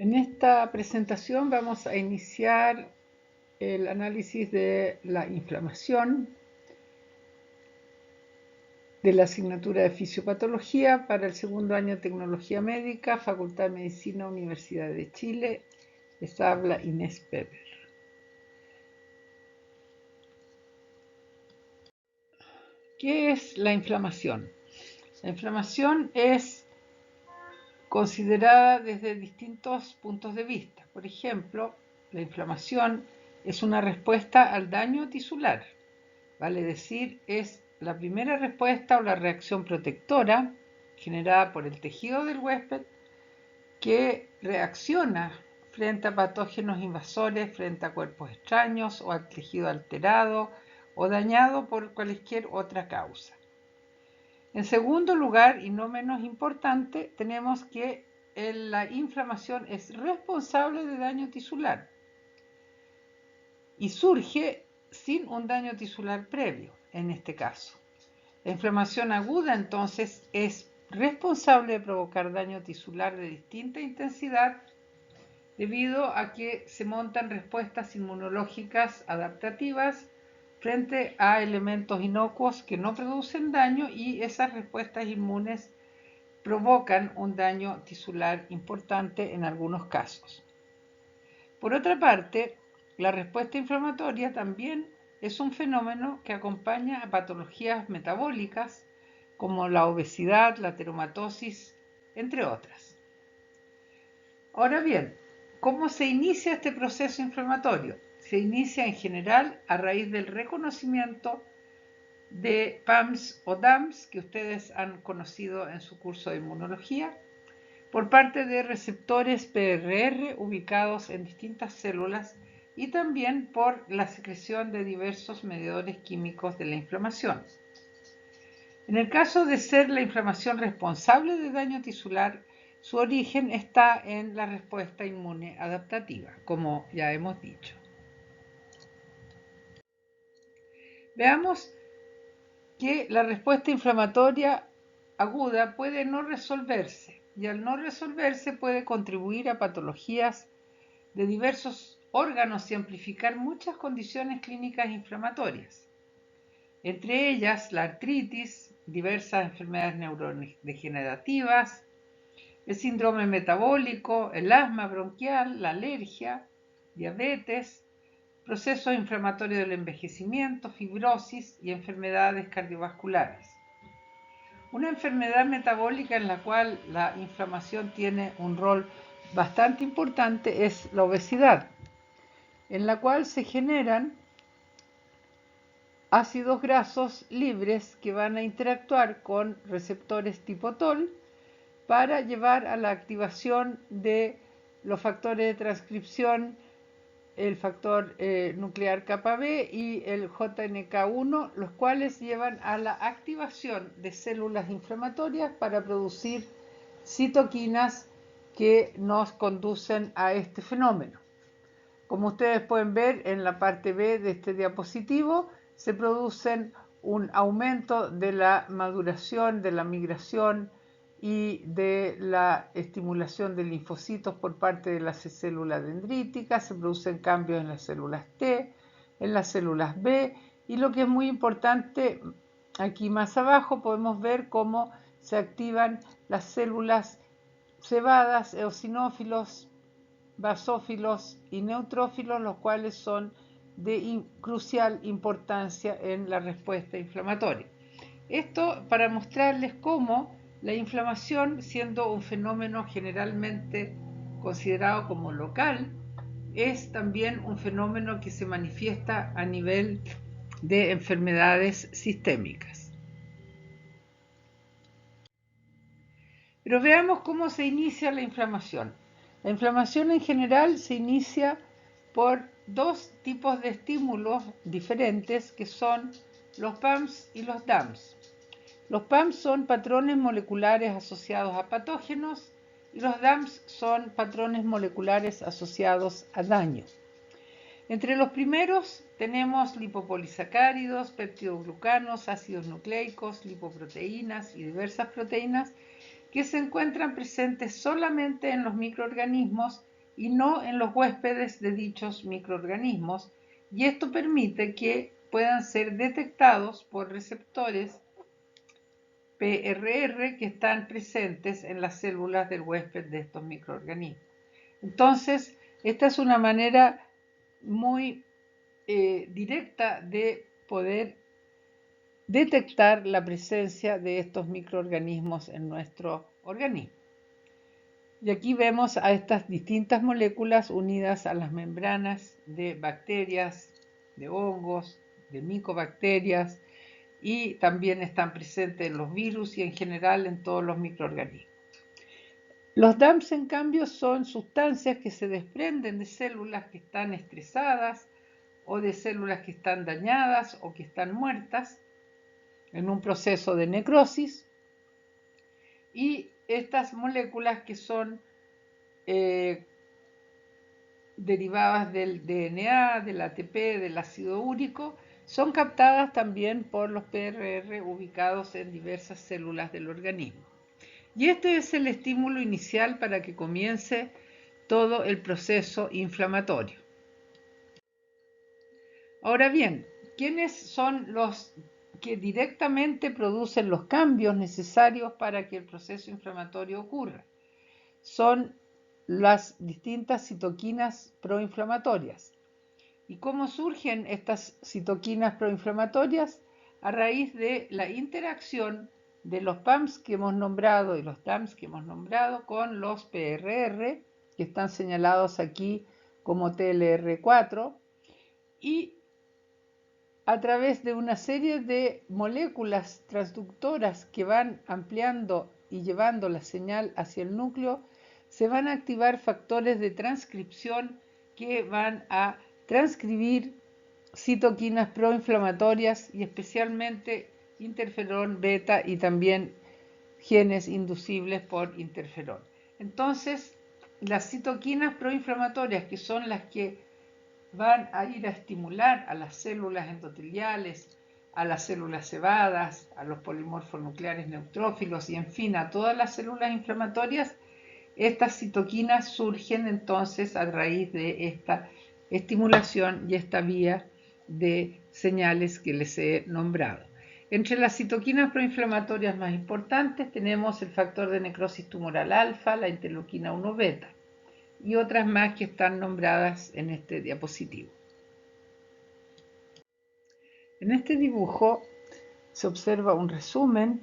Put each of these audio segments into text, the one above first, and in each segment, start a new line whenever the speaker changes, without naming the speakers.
En esta presentación vamos a iniciar el análisis de la inflamación de la asignatura de Fisiopatología para el segundo año de Tecnología Médica, Facultad de Medicina, Universidad de Chile. Les habla Inés Peper. ¿Qué es la inflamación? La inflamación es considerada desde distintos puntos de vista. Por ejemplo, la inflamación es una respuesta al daño tisular. Vale decir, es la primera respuesta o la reacción protectora generada por el tejido del huésped que reacciona frente a patógenos invasores, frente a cuerpos extraños o al tejido alterado o dañado por cualquier otra causa. En segundo lugar, y no menos importante, tenemos que la inflamación es responsable de daño tisular y surge sin un daño tisular previo, en este caso. La inflamación aguda, entonces, es responsable de provocar daño tisular de distinta intensidad debido a que se montan respuestas inmunológicas adaptativas frente a elementos inocuos que no producen daño, y esas respuestas inmunes provocan un daño tisular importante en algunos casos. Por otra parte, la respuesta inflamatoria también es un fenómeno que acompaña a patologías metabólicas como la obesidad, la ateromatosis, entre otras. Ahora bien, ¿cómo se inicia este proceso inflamatorio? Se inicia en general a raíz del reconocimiento de PAMS o DAMS, que ustedes han conocido en su curso de inmunología, por parte de receptores PRR ubicados en distintas células y también por la secreción de diversos mediadores químicos de la inflamación. En el caso de ser la inflamación responsable de daño tisular, su origen está en la respuesta inmune adaptativa, como ya hemos dicho. Veamos que la respuesta inflamatoria aguda puede no resolverse, y al no resolverse puede contribuir a patologías de diversos órganos y amplificar muchas condiciones clínicas inflamatorias, entre ellas la artritis, diversas enfermedades neurodegenerativas, el síndrome metabólico, el asma bronquial, la alergia, diabetes, procesos inflamatorios del envejecimiento, fibrosis y enfermedades cardiovasculares. Una enfermedad metabólica en la cual la inflamación tiene un rol bastante importante es la obesidad, en la cual se generan ácidos grasos libres que van a interactuar con receptores tipo TOL para llevar a la activación de los factores de transcripción, el factor nuclear kappa B y el JNK1, los cuales llevan a la activación de células inflamatorias para producir citoquinas que nos conducen a este fenómeno. Como ustedes pueden ver en la parte B de este diapositivo, se producen un aumento de la maduración, de la migración y de la estimulación de linfocitos por parte de las células dendríticas. Se producen cambios en las células T, en las células B, y lo que es muy importante, aquí más abajo podemos ver cómo se activan las células cebadas, eosinófilos, basófilos y neutrófilos, los cuales son de crucial importancia en la respuesta inflamatoria. Esto para mostrarles cómo la inflamación, siendo un fenómeno generalmente considerado como local, es también un fenómeno que se manifiesta a nivel de enfermedades sistémicas. Pero veamos cómo se inicia la inflamación. La inflamación en general se inicia por dos tipos de estímulos diferentes, que son los PAMS y los DAMS. Los PAMS son patrones moleculares asociados a patógenos y los DAMS son patrones moleculares asociados a daño. Entre los primeros tenemos lipopolisacáridos, peptidoglucanos, ácidos nucleicos, lipoproteínas y diversas proteínas que se encuentran presentes solamente en los microorganismos y no en los huéspedes de dichos microorganismos, y esto permite que puedan ser detectados por receptores PRR que están presentes en las células del huésped de estos microorganismos. Entonces, esta es una manera muy directa de poder detectar la presencia de estos microorganismos en nuestro organismo. Y aquí vemos a estas distintas moléculas unidas a las membranas de bacterias, de hongos, de micobacterias, y también están presentes en los virus y en general en todos los microorganismos. Los DAMPs, en cambio, son sustancias que se desprenden de células que están estresadas o de células que están dañadas o que están muertas en un proceso de necrosis, y estas moléculas que son derivadas del DNA, del ATP, del ácido úrico, son captadas también por los PRR ubicados en diversas células del organismo. Y este es el estímulo inicial para que comience todo el proceso inflamatorio. Ahora bien, ¿quiénes son los que directamente producen los cambios necesarios para que el proceso inflamatorio ocurra? Son las distintas citoquinas proinflamatorias. ¿Y cómo surgen estas citoquinas proinflamatorias? A raíz de la interacción de los PAMs que hemos nombrado y los DAMs que hemos nombrado con los PRR, que están señalados aquí como TLR4, y a través de una serie de moléculas transductoras que van ampliando y llevando la señal hacia el núcleo, se van a activar factores de transcripción que van a transcribir citoquinas proinflamatorias y especialmente interferón beta y también genes inducibles por interferón. Entonces, las citoquinas proinflamatorias, que son las que van a ir a estimular a las células endoteliales, a las células cebadas, a los polimorfos nucleares neutrófilos y en fin a todas las células inflamatorias, estas citoquinas surgen entonces a raíz de esta estimulación y esta vía de señales que les he nombrado. Entre las citoquinas proinflamatorias más importantes tenemos el factor de necrosis tumoral alfa, la interleuquina 1 beta y otras más que están nombradas en este diapositivo. En este dibujo se observa un resumen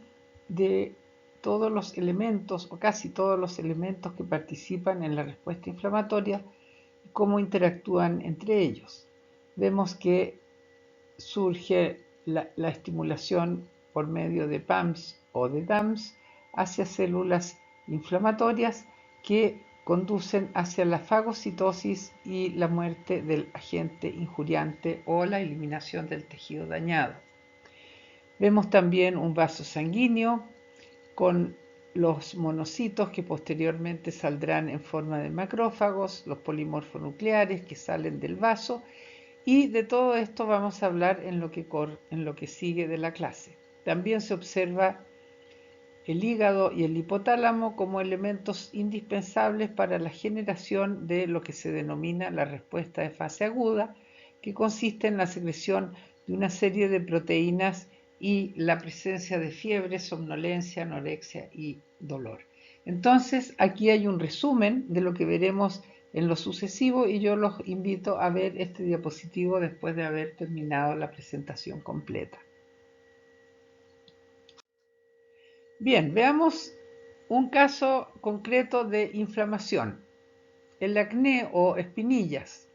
de todos los elementos o casi todos los elementos que participan en la respuesta inflamatoria y cómo interactúan entre ellos. Vemos que surge la estimulación por medio de PAMs o de DAMs hacia células inflamatorias que conducen hacia la fagocitosis y la muerte del agente injuriante o la eliminación del tejido dañado. Vemos también un vaso sanguíneo con los monocitos que posteriormente saldrán en forma de macrófagos, los polimorfonucleares que salen del vaso, y de todo esto vamos a hablar en lo que sigue de la clase. También se observa el hígado y el hipotálamo como elementos indispensables para la generación de lo que se denomina la respuesta de fase aguda, que consiste en la secreción de una serie de proteínas y la presencia de fiebre, somnolencia, anorexia y dolor. Entonces, aquí hay un resumen de lo que veremos en lo sucesivo y yo los invito a ver este diapositivo después de haber terminado la presentación completa. Bien, veamos un caso concreto de inflamación, el acné o espinillas.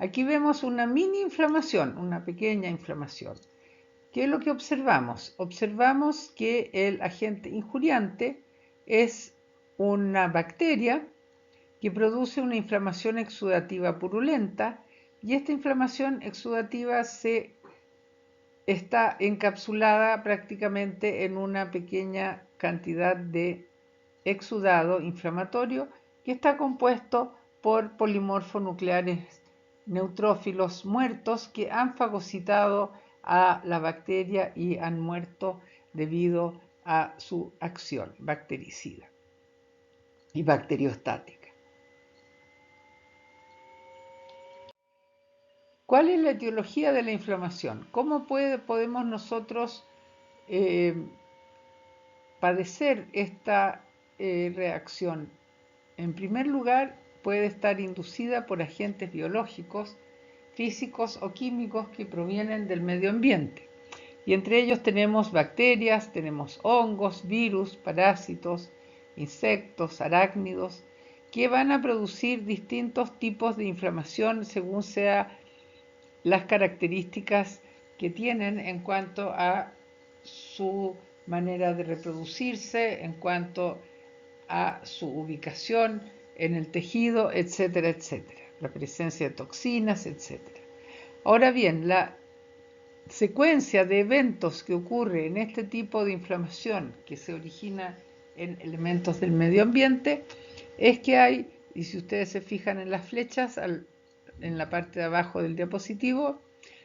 Aquí vemos una mini inflamación, una pequeña inflamación. ¿Qué es lo que observamos? Observamos que el agente injuriante es una bacteria que produce una inflamación exudativa purulenta y esta inflamación exudativa está encapsulada prácticamente en una pequeña cantidad de exudado inflamatorio que está compuesto por polimorfonucleares neutrófilos muertos que han fagocitado a la bacteria y han muerto debido a su acción bactericida y bacteriostática. ¿Cuál es la etiología de la inflamación? ¿Cómo podemos nosotros padecer esta reacción? En primer lugar, puede estar inducida por agentes biológicos, físicos o químicos que provienen del medio ambiente. Y entre ellos tenemos bacterias, tenemos hongos, virus, parásitos, insectos, arácnidos, que van a producir distintos tipos de inflamación según sea las características que tienen en cuanto a su manera de reproducirse, en cuanto a su ubicación en el tejido, etcétera, etcétera. La presencia de toxinas, etcétera. Ahora bien, la secuencia de eventos que ocurre en este tipo de inflamación que se origina en elementos del medio ambiente es que hay, y si ustedes se fijan en las flechas en la parte de abajo del diapositivo,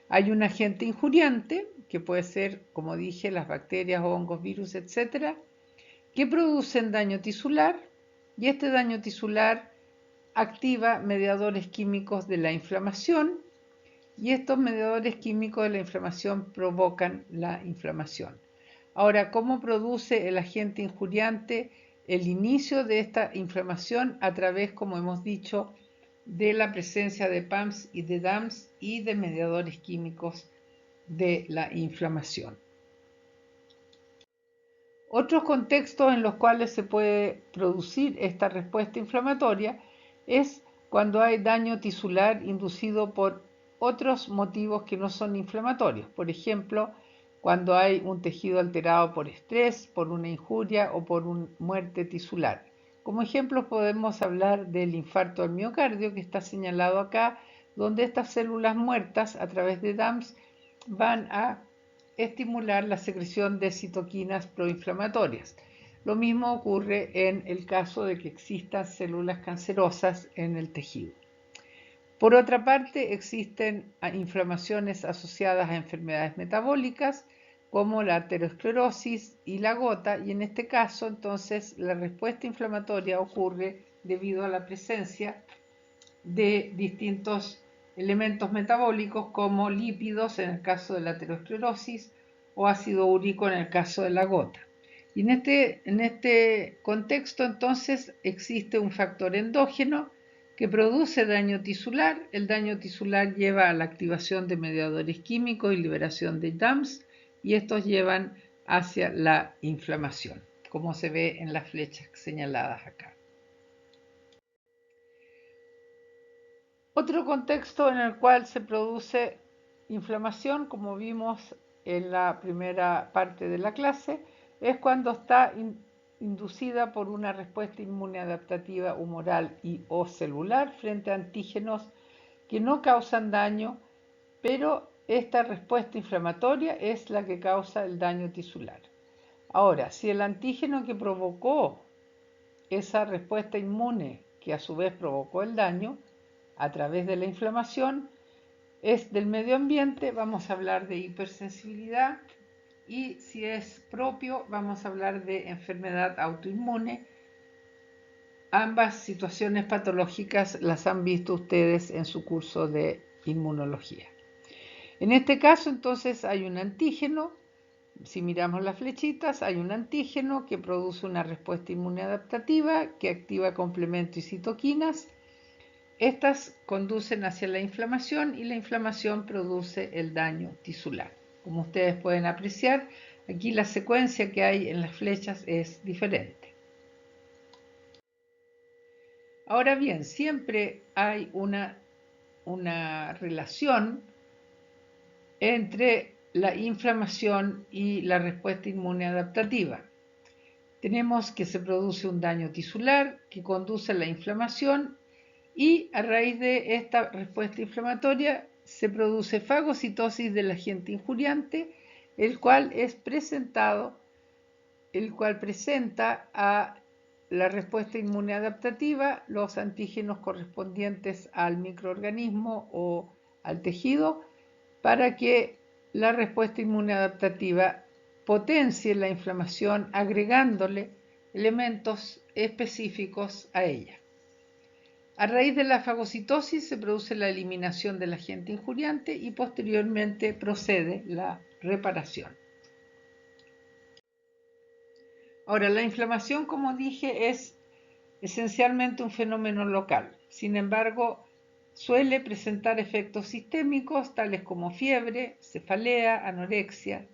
hay un agente injuriante que puede ser, como dije, las bacterias, hongos, virus, etcétera, que producen daño tisular, y este daño tisular activa mediadores químicos de la inflamación, y estos mediadores químicos de la inflamación provocan la inflamación. Ahora, ¿cómo produce el agente injuriante el inicio de esta inflamación? A través, como hemos dicho, de la presencia de PAMs y de DAMs y de mediadores químicos de la inflamación. Otros contextos en los cuales se puede producir esta respuesta inflamatoria es cuando hay daño tisular inducido por otros motivos que no son inflamatorios. Por ejemplo, cuando hay un tejido alterado por estrés, por una injuria o por una muerte tisular. Como ejemplo podemos hablar del infarto al miocardio que está señalado acá, donde estas células muertas a través de DAMS van a estimular la secreción de citoquinas proinflamatorias. Lo mismo ocurre en el caso de que existan células cancerosas en el tejido. Por otra parte, existen inflamaciones asociadas a enfermedades metabólicas como la aterosclerosis y la gota, y en este caso entonces la respuesta inflamatoria ocurre debido a la presencia de distintos elementos metabólicos como lípidos en el caso de la aterosclerosis o ácido úrico en el caso de la gota. Y en este contexto entonces existe un factor endógeno que produce daño tisular. El daño tisular lleva a la activación de mediadores químicos y liberación de DAMS, y estos llevan hacia la inflamación, como se ve en las flechas señaladas acá. Otro contexto en el cual se produce inflamación, como vimos en la primera parte de la clase, es cuando está inducida por una respuesta inmune adaptativa humoral y o celular frente a antígenos que no causan daño, pero esta respuesta inflamatoria es la que causa el daño tisular. Ahora, si el antígeno que provocó esa respuesta inmune, que a su vez provocó el daño, a través de la inflamación, es del medio ambiente, vamos a hablar de hipersensibilidad, y si es propio, vamos a hablar de enfermedad autoinmune. Ambas situaciones patológicas las han visto ustedes en su curso de inmunología. En este caso, entonces, hay un antígeno. Si miramos las flechitas, hay un antígeno que produce una respuesta inmune adaptativa que activa complemento y citoquinas. Estas conducen hacia la inflamación y la inflamación produce el daño tisular. Como ustedes pueden apreciar, aquí la secuencia que hay en las flechas es diferente. Ahora bien, siempre hay una relación entre la inflamación y la respuesta inmune adaptativa. Tenemos que se produce un daño tisular que conduce a la inflamación, y a raíz de esta respuesta inflamatoria se produce fagocitosis del agente injuriante, el cual presenta a la respuesta inmune adaptativa los antígenos correspondientes al microorganismo o al tejido, para que la respuesta inmune adaptativa potencie la inflamación agregándole elementos específicos a ella. A raíz de la fagocitosis se produce la eliminación del agente injuriante y posteriormente procede la reparación. Ahora, la inflamación, como dije, es esencialmente un fenómeno local. Sin embargo, suele presentar efectos sistémicos tales como fiebre, cefalea, anorexia,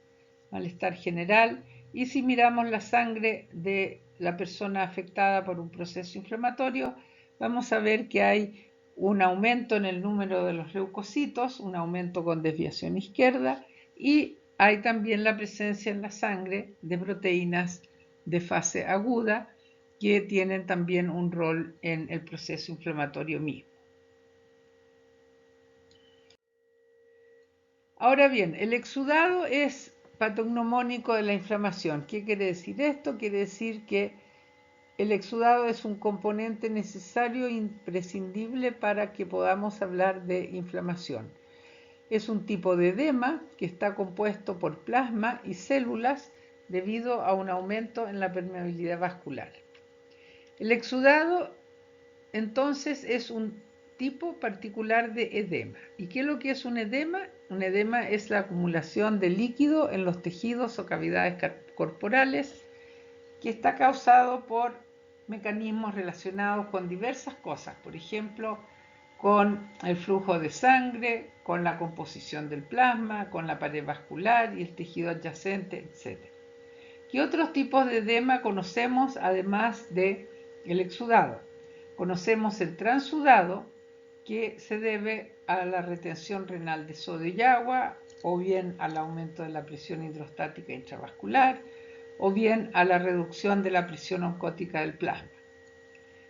malestar general, y si miramos la sangre de la persona afectada por un proceso inflamatorio, vamos a ver que hay un aumento en el número de los leucocitos, un aumento con desviación izquierda, y hay también la presencia en la sangre de proteínas de fase aguda que tienen también un rol en el proceso inflamatorio mismo. Ahora bien, el exudado es patognomónico de la inflamación. ¿Qué quiere decir esto? Quiere decir que el exudado es un componente necesario e imprescindible para que podamos hablar de inflamación. Es un tipo de edema que está compuesto por plasma y células debido a un aumento en la permeabilidad vascular. El exudado entonces es un tipo particular de edema. ¿Y qué es lo que es un edema? Un edema es la acumulación de líquido en los tejidos o cavidades corporales que está causado por mecanismos relacionados con diversas cosas, por ejemplo, con el flujo de sangre, con la composición del plasma, con la pared vascular y el tejido adyacente, etc. ¿Qué otros tipos de edema conocemos además del exudado? Conocemos el transudado, que se debe a la retención renal de sodio y agua, o bien al aumento de la presión hidrostática intravascular, o bien a la reducción de la presión oncótica del plasma.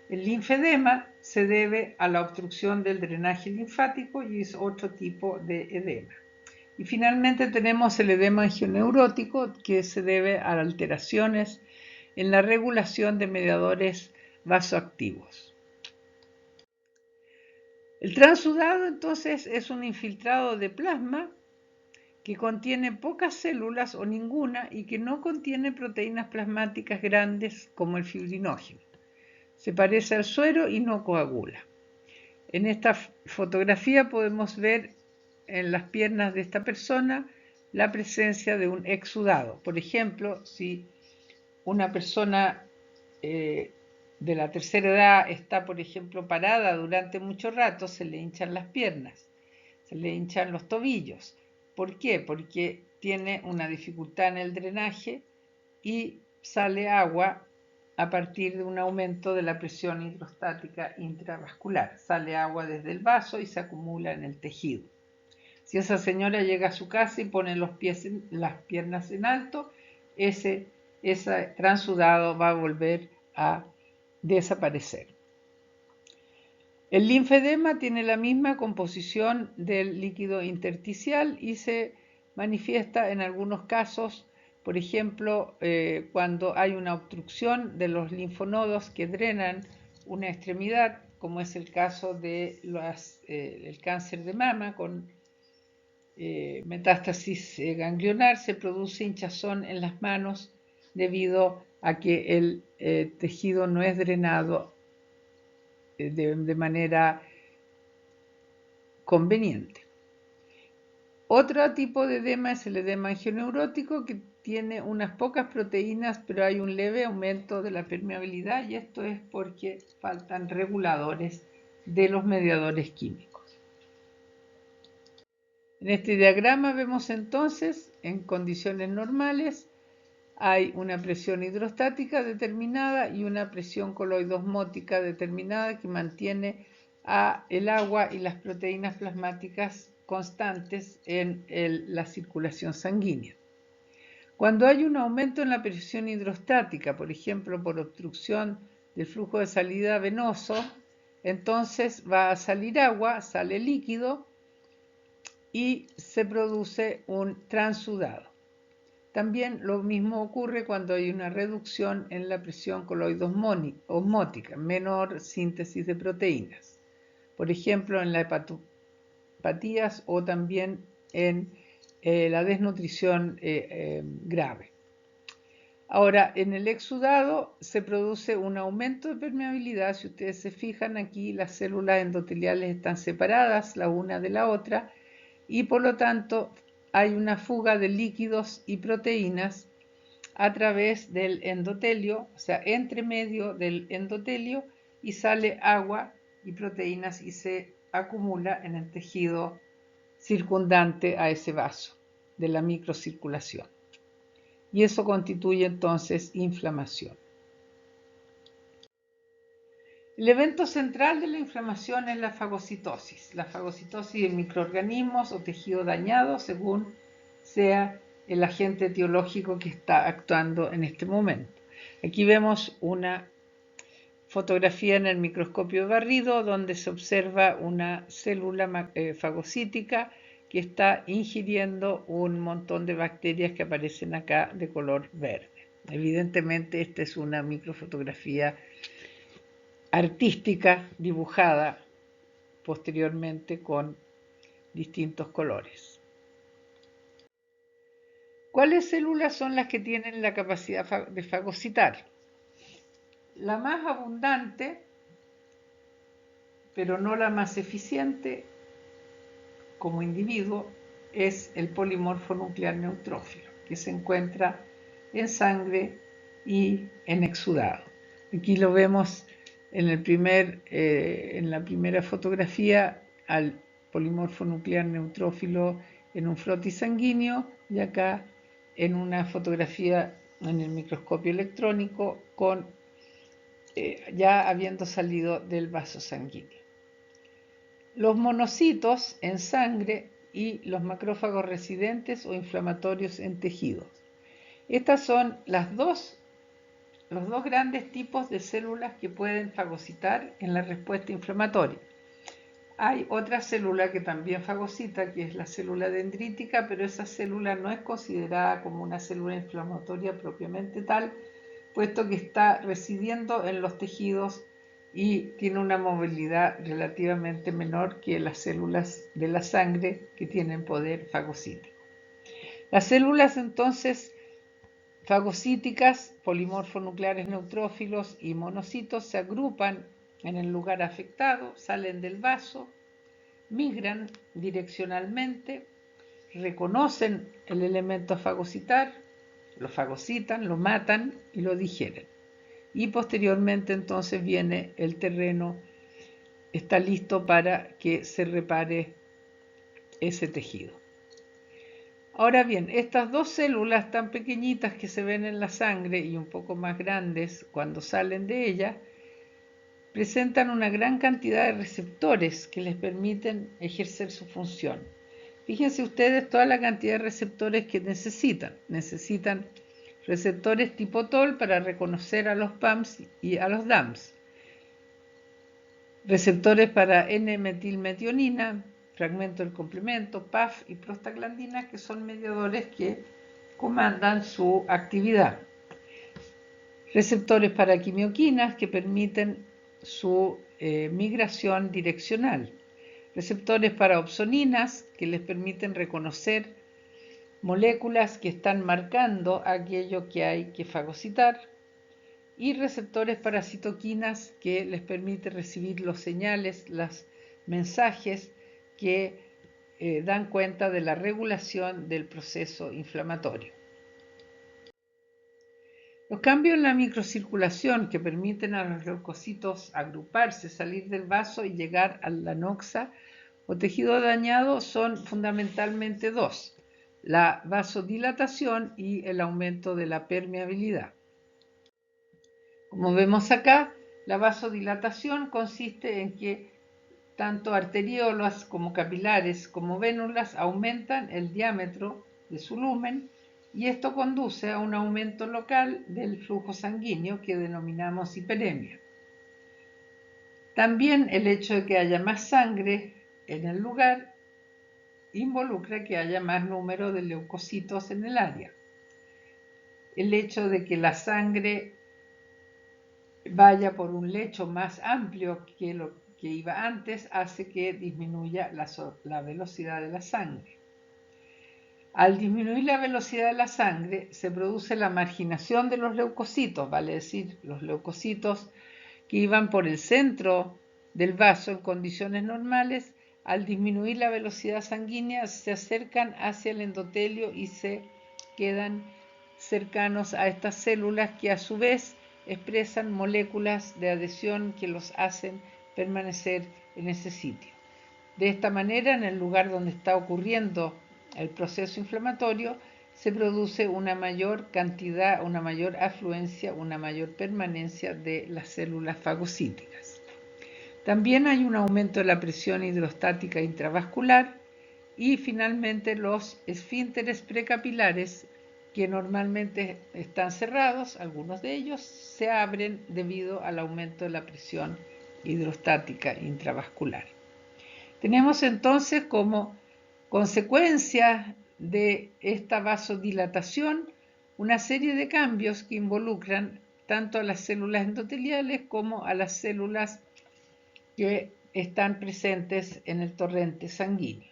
El linfedema se debe a la obstrucción del drenaje linfático y es otro tipo de edema. Y finalmente tenemos el edema angioneurótico, que se debe a alteraciones en la regulación de mediadores vasoactivos. El transudado entonces es un infiltrado de plasma que contiene pocas células o ninguna y que no contiene proteínas plasmáticas grandes como el fibrinógeno. Se parece al suero y no coagula. En esta fotografía podemos ver en las piernas de esta persona la presencia de un exudado. Por ejemplo, si una persona de la tercera edad está, por ejemplo, parada durante mucho rato, se le hinchan las piernas, se le hinchan los tobillos. ¿Por qué? Porque tiene una dificultad en el drenaje y sale agua a partir de un aumento de la presión hidrostática intravascular. Sale agua desde el vaso y se acumula en el tejido. Si esa señora llega a su casa y pone las piernas en alto, ese transudado va a volver a desaparecer. El linfedema tiene la misma composición del líquido intersticial y se manifiesta en algunos casos, por ejemplo, cuando hay una obstrucción de los linfonodos que drenan una extremidad, como es el caso de el cáncer de mama con metástasis ganglionar, se produce hinchazón en las manos debido a que el tejido no es drenado de manera conveniente. Otro tipo de edema es el edema angioneurótico, que tiene unas pocas proteínas, pero hay un leve aumento de la permeabilidad, y esto es porque faltan reguladores de los mediadores químicos. En este diagrama vemos entonces, en condiciones normales, hay una presión hidrostática determinada y una presión coloidosmótica determinada que mantiene el agua y las proteínas plasmáticas constantes en la circulación sanguínea. Cuando hay un aumento en la presión hidrostática, por ejemplo por obstrucción del flujo de salida venoso, entonces va a salir agua, sale líquido y se produce un transudado. También lo mismo ocurre cuando hay una reducción en la presión coloidosmótica, menor síntesis de proteínas. Por ejemplo, en las hepatopatías o también en la desnutrición grave. Ahora, en el exudado se produce un aumento de permeabilidad. Si ustedes se fijan aquí, las células endoteliales están separadas la una de la otra y por lo tanto hay una fuga de líquidos y proteínas a través del endotelio, o sea, entre medio del endotelio, y sale agua y proteínas y se acumula en el tejido circundante a ese vaso de la microcirculación. Y eso constituye entonces inflamación. El evento central de la inflamación es la fagocitosis de microorganismos o tejido dañado según sea el agente etiológico que está actuando en este momento. Aquí vemos una fotografía en el microscopio de barrido donde se observa una célula fagocítica que está ingiriendo un montón de bacterias que aparecen acá de color verde. Evidentemente esta es una microfotografía artística dibujada posteriormente con distintos colores. ¿Cuáles células son las que tienen la capacidad de fagocitar? La más abundante, pero no la más eficiente como individuo, es el polimorfo nuclear neutrófilo, que se encuentra en sangre y en exudado. Aquí lo vemos en la primera fotografía al polimorfo nuclear neutrófilo en un frotis sanguíneo y acá en una fotografía en el microscopio electrónico ya habiendo salido del vaso sanguíneo. Los monocitos en sangre y los macrófagos residentes o inflamatorios en tejidos. Estas son los dos grandes tipos de células que pueden fagocitar en la respuesta inflamatoria. Hay otra célula que también fagocita, que es la célula dendrítica, pero esa célula no es considerada como una célula inflamatoria propiamente tal, puesto que está residiendo en los tejidos y tiene una movilidad relativamente menor que las células de la sangre que tienen poder fagocítico. Las células entonces fagocíticas, polimorfonucleares neutrófilos y monocitos se agrupan en el lugar afectado, salen del vaso, migran direccionalmente, reconocen el elemento a fagocitar, lo fagocitan, lo matan y lo digieren. Y posteriormente entonces viene el terreno, está listo para que se repare ese tejido. Ahora bien, estas dos células tan pequeñitas que se ven en la sangre y un poco más grandes cuando salen de ella, presentan una gran cantidad de receptores que les permiten ejercer su función. Fíjense ustedes toda la cantidad de receptores que necesitan. Necesitan receptores tipo TOL para reconocer a los PAMs y a los DAMs. Receptores para N-metilmetionina, fragmento del complemento, PAF y prostaglandinas, que son mediadores que comandan su actividad. Receptores para quimioquinas que permiten su migración direccional. Receptores para opsoninas que les permiten reconocer moléculas que están marcando aquello que hay que fagocitar. Y receptores para citoquinas que les permite recibir los señales, los mensajes que dan cuenta de la regulación del proceso inflamatorio. Los cambios en la microcirculación que permiten a los leucocitos agruparse, salir del vaso y llegar a la noxa o tejido dañado son fundamentalmente dos: la vasodilatación y el aumento de la permeabilidad. Como vemos acá, la vasodilatación consiste en que tanto arteriolas como capilares como vénulas aumentan el diámetro de su lumen y esto conduce a un aumento local del flujo sanguíneo que denominamos hiperemia. También el hecho de que haya más sangre en el lugar involucra que haya más número de leucocitos en el área. El hecho de que la sangre vaya por un lecho más amplio que lo que iba antes hace que disminuya la velocidad de la sangre. Al disminuir la velocidad de la sangre, se produce la marginación de los leucocitos, vale decir, los leucocitos que iban por el centro del vaso en condiciones normales, al disminuir la velocidad sanguínea, se acercan hacia el endotelio y se quedan cercanos a estas células que a su vez expresan moléculas de adhesión que los hacen permanecer en ese sitio. De esta manera, en el lugar donde está ocurriendo el proceso inflamatorio, se produce una mayor cantidad, una mayor afluencia, una mayor permanencia de las células fagocíticas. También hay un aumento de la presión hidrostática intravascular y finalmente los esfínteres precapilares, que normalmente están cerrados, algunos de ellos se abren debido al aumento de la presión hidrostática intravascular. Tenemos entonces como consecuencia de esta vasodilatación una serie de cambios que involucran tanto a las células endoteliales como a las células que están presentes en el torrente sanguíneo.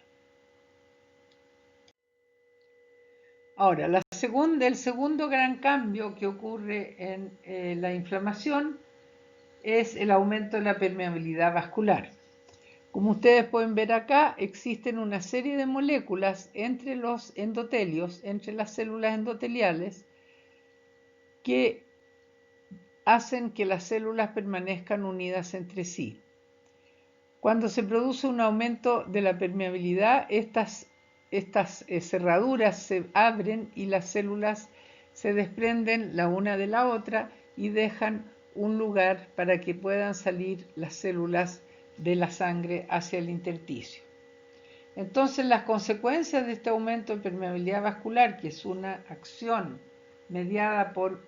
Ahora, el segundo gran cambio que ocurre en la inflamación es el aumento de la permeabilidad vascular. Como ustedes pueden ver acá, existen una serie de moléculas entre los endotelios, entre las células endoteliales, que hacen que las células permanezcan unidas entre sí. Cuando se produce un aumento de la permeabilidad, estas cerraduras se abren y las células se desprenden la una de la otra y dejan un lugar para que puedan salir las células de la sangre hacia el intersticio. Entonces, las consecuencias de este aumento de permeabilidad vascular, que es una acción mediada por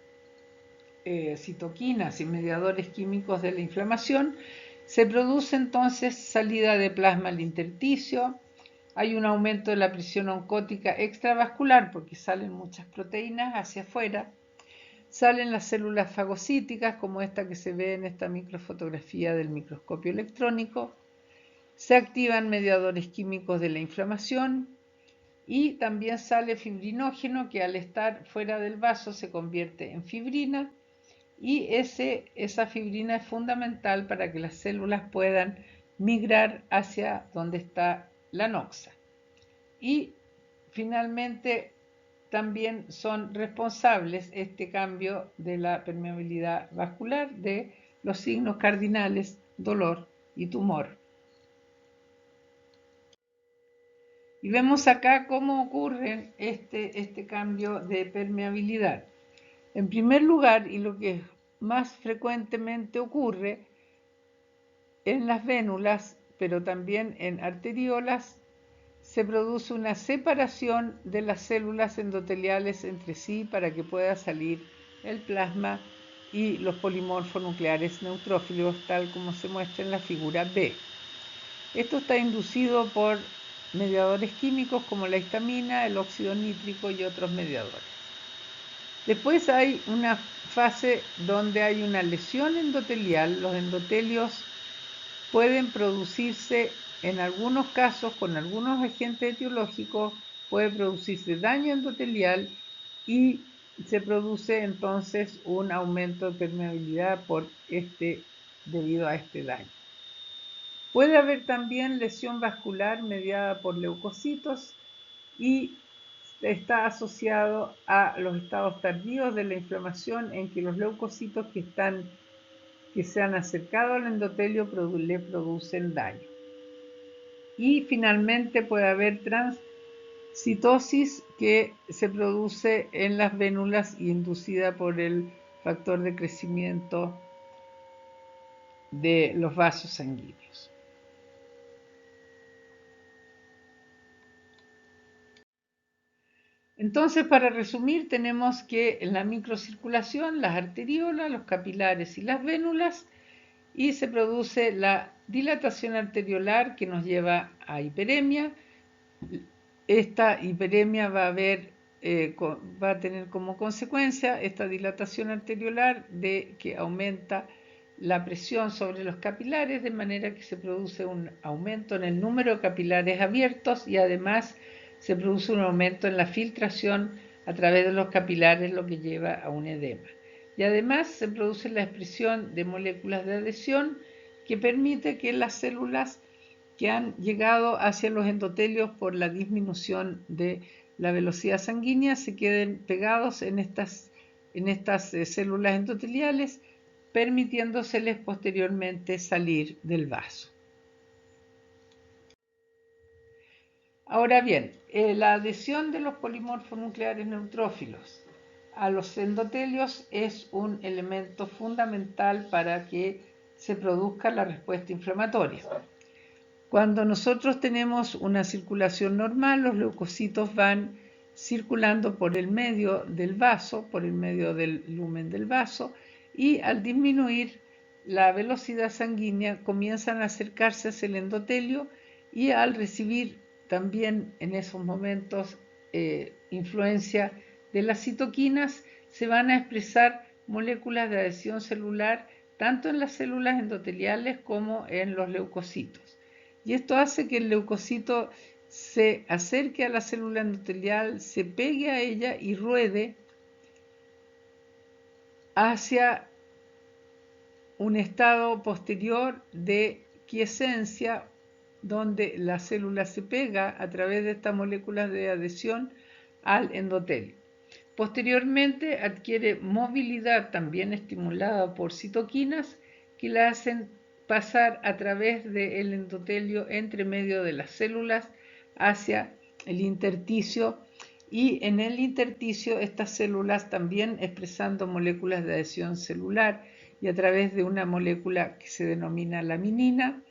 citoquinas y mediadores químicos de la inflamación, se produce entonces salida de plasma al intersticio, hay un aumento de la presión oncótica extravascular porque salen muchas proteínas hacia afuera, salen las células fagocíticas como esta que se ve en esta microfotografía del microscopio electrónico, se activan mediadores químicos de la inflamación y también sale fibrinógeno que al estar fuera del vaso se convierte en fibrina y esa fibrina es fundamental para que las células puedan migrar hacia donde está la noxa. Y finalmente también son responsables este cambio de la permeabilidad vascular de los signos cardinales dolor y tumor. Y vemos acá cómo ocurre este cambio de permeabilidad. En primer lugar, y lo que más frecuentemente ocurre en las vénulas, pero también en arteriolas, se produce una separación de las células endoteliales entre sí para que pueda salir el plasma y los polimorfos nucleares neutrófilos, tal como se muestra en la figura B. Esto está inducido por mediadores químicos como la histamina, el óxido nítrico y otros mediadores. Después hay una fase donde hay una lesión endotelial. Los endotelios pueden producirse, en algunos casos, con algunos agentes etiológicos, puede producirse daño endotelial y se produce entonces un aumento de permeabilidad debido a este daño. Puede haber también lesión vascular mediada por leucocitos y está asociado a los estados tardíos de la inflamación en que los leucocitos que se han acercado al endotelio le producen daño. Y finalmente puede haber transcitosis que se produce en las vénulas y inducida por el factor de crecimiento de los vasos sanguíneos. Entonces, para resumir, tenemos que en la microcirculación, las arteriolas, los capilares y las vénulas, y se produce la dilatación arteriolar que nos lleva a hiperemia. Esta hiperemia va a tener como consecuencia esta dilatación arteriolar de que aumenta la presión sobre los capilares, de manera que se produce un aumento en el número de capilares abiertos y además se produce un aumento en la filtración a través de los capilares, lo que lleva a un edema. Y además se produce la expresión de moléculas de adhesión que permite que las células que han llegado hacia los endotelios por la disminución de la velocidad sanguínea se queden pegados en estas células endoteliales, permitiéndoseles posteriormente salir del vaso. Ahora bien, la adhesión de los polimorfos nucleares neutrófilos a los endotelios es un elemento fundamental para que se produzca la respuesta inflamatoria. Cuando nosotros tenemos una circulación normal, los leucocitos van circulando por el medio del vaso, por el medio del lumen del vaso, y al disminuir la velocidad sanguínea comienzan a acercarse hacia el endotelio, y al recibir también en esos momentos influencia de las citoquinas, se van a expresar moléculas de adhesión celular tanto en las células endoteliales como en los leucocitos. Y esto hace que el leucocito se acerque a la célula endotelial, se pegue a ella y ruede hacia un estado posterior de quiescencia, donde la célula se pega a través de estas moléculas de adhesión al endotelio. Posteriormente adquiere movilidad también estimulada por citoquinas que la hacen pasar a través del endotelio entre medio de las células hacia el intersticio, y en el intersticio estas células también expresando moléculas de adhesión celular y a través de una molécula que se denomina laminina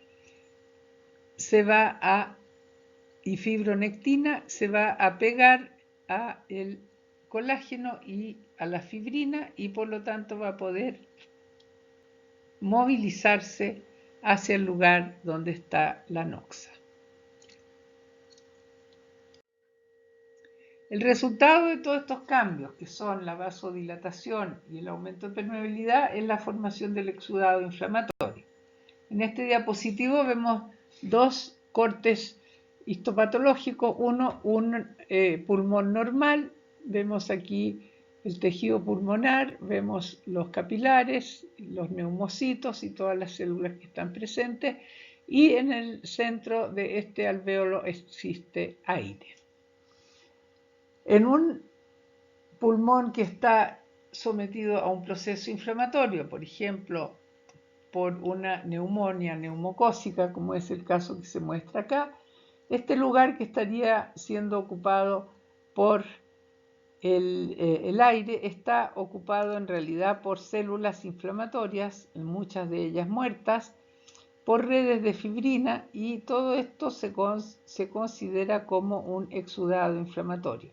y fibronectina se va a pegar a el colágeno y a la fibrina, y por lo tanto va a poder movilizarse hacia el lugar donde está la noxa. El resultado de todos estos cambios, que son la vasodilatación y el aumento de permeabilidad, es la formación del exudado inflamatorio. En este diapositivo vemos dos cortes histopatológicos, uno un pulmón normal, vemos aquí el tejido pulmonar, vemos los capilares, los neumocitos y todas las células que están presentes, y en el centro de este alvéolo existe aire. En un pulmón que está sometido a un proceso inflamatorio, por ejemplo, por una neumonía neumocócica, como es el caso que se muestra acá, este lugar que estaría siendo ocupado por el aire está ocupado en realidad por células inflamatorias, muchas de ellas muertas, por redes de fibrina, y todo esto se considera como un exudado inflamatorio.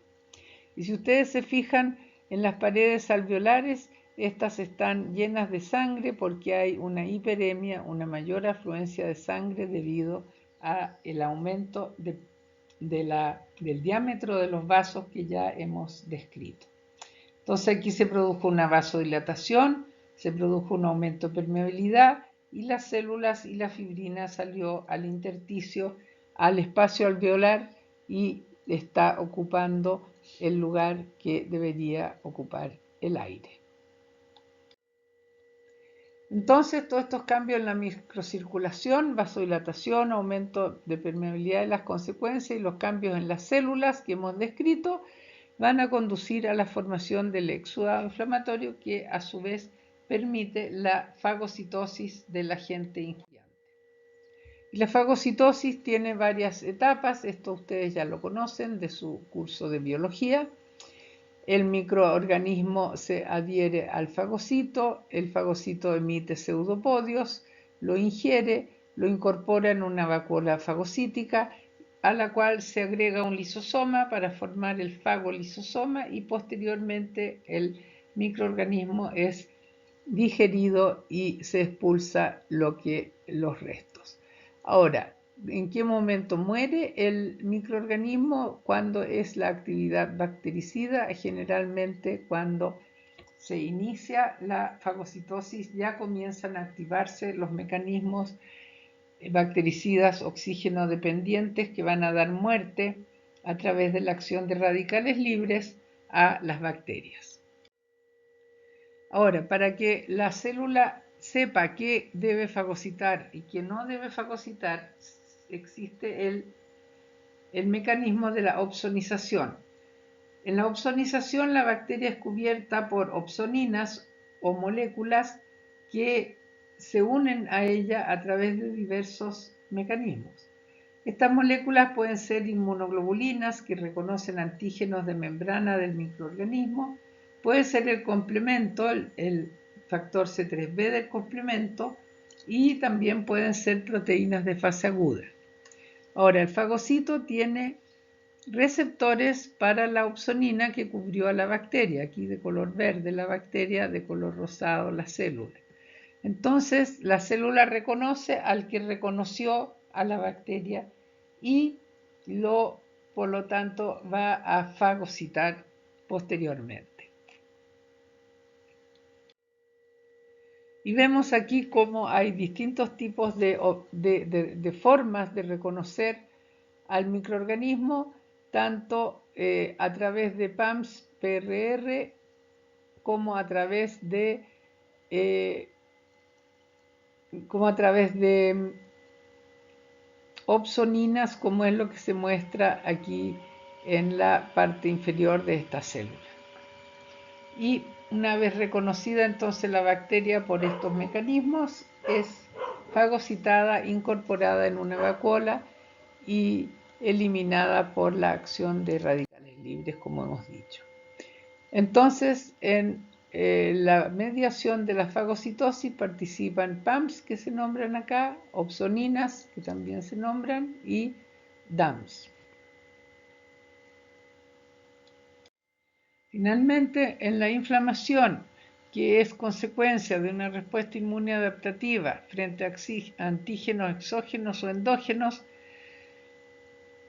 Y si ustedes se fijan en las paredes alveolares, estas están llenas de sangre porque hay una hiperemia, una mayor afluencia de sangre debido al aumento del diámetro de los vasos que ya hemos descrito. Entonces aquí se produjo una vasodilatación, se produjo un aumento de permeabilidad, y las células y la fibrina salió al intersticio, al espacio alveolar, y está ocupando el lugar que debería ocupar el aire. Entonces, todos estos cambios en la microcirculación, vasodilatación, aumento de permeabilidad y las consecuencias, y los cambios en las células que hemos descrito, van a conducir a la formación del exudado inflamatorio, que a su vez permite la fagocitosis del agente injuriante. Y la fagocitosis tiene varias etapas, esto ustedes ya lo conocen de su curso de biología. El microorganismo se adhiere al fagocito, el fagocito emite pseudopodios, lo ingiere, lo incorpora en una vacuola fagocítica, a la cual se agrega un lisosoma para formar el fagolisosoma, y posteriormente el microorganismo es digerido y se expulsa los restos. Ahora, ¿en qué momento muere el microorganismo? Cuando es la actividad bactericida, generalmente cuando se inicia la fagocitosis ya comienzan a activarse los mecanismos bactericidas oxígeno dependientes que van a dar muerte a través de la acción de radicales libres a las bacterias. Ahora, para que la célula sepa qué debe fagocitar y qué no debe fagocitar, existe el mecanismo de la opsonización. En la opsonización, la bacteria es cubierta por opsoninas o moléculas que se unen a ella a través de diversos mecanismos. Estas moléculas pueden ser inmunoglobulinas que reconocen antígenos de membrana del microorganismo, puede ser el complemento, el factor C3b del complemento, y también pueden ser proteínas de fase aguda. Ahora, el fagocito tiene receptores para la opsonina que cubrió a la bacteria, aquí de color verde la bacteria, de color rosado la célula. Entonces, la célula reconoce al que reconoció a la bacteria y por lo tanto, va a fagocitar posteriormente. Y vemos aquí cómo hay distintos tipos de formas de reconocer al microorganismo, tanto a través de PAMS, PRR, como a través de opsoninas, como es lo que se muestra aquí en la parte inferior de esta célula. Y una vez reconocida entonces la bacteria por estos mecanismos, es fagocitada, incorporada en una vacuola y eliminada por la acción de radicales libres, como hemos dicho. Entonces, en la mediación de la fagocitosis participan PAMS, que se nombran acá, opsoninas, que también se nombran, y DAMS. Finalmente, en la inflamación, que es consecuencia de una respuesta inmune adaptativa frente a antígenos exógenos o endógenos,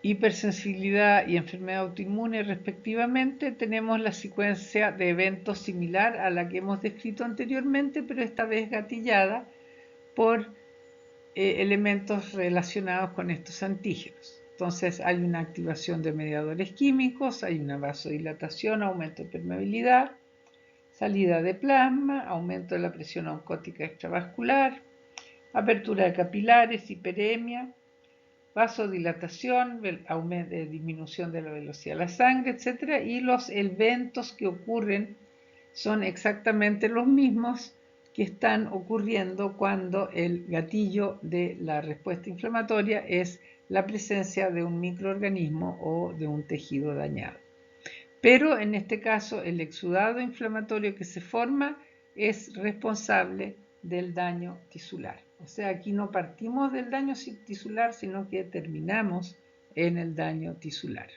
hipersensibilidad y enfermedad autoinmune respectivamente, tenemos la secuencia de eventos similar a la que hemos descrito anteriormente, pero esta vez gatillada por elementos relacionados con estos antígenos. Entonces hay una activación de mediadores químicos, hay una vasodilatación, aumento de permeabilidad, salida de plasma, aumento de la presión oncótica extravascular, apertura de capilares, hiperemia, vasodilatación, disminución de la velocidad de la sangre, etc. Y los eventos que ocurren son exactamente los mismos que están ocurriendo cuando el gatillo de la respuesta inflamatoria es la presencia de un microorganismo o de un tejido dañado. Pero en este caso el exudado inflamatorio que se forma es responsable del daño tisular. O sea, aquí no partimos del daño tisular, sino que terminamos en el daño tisular.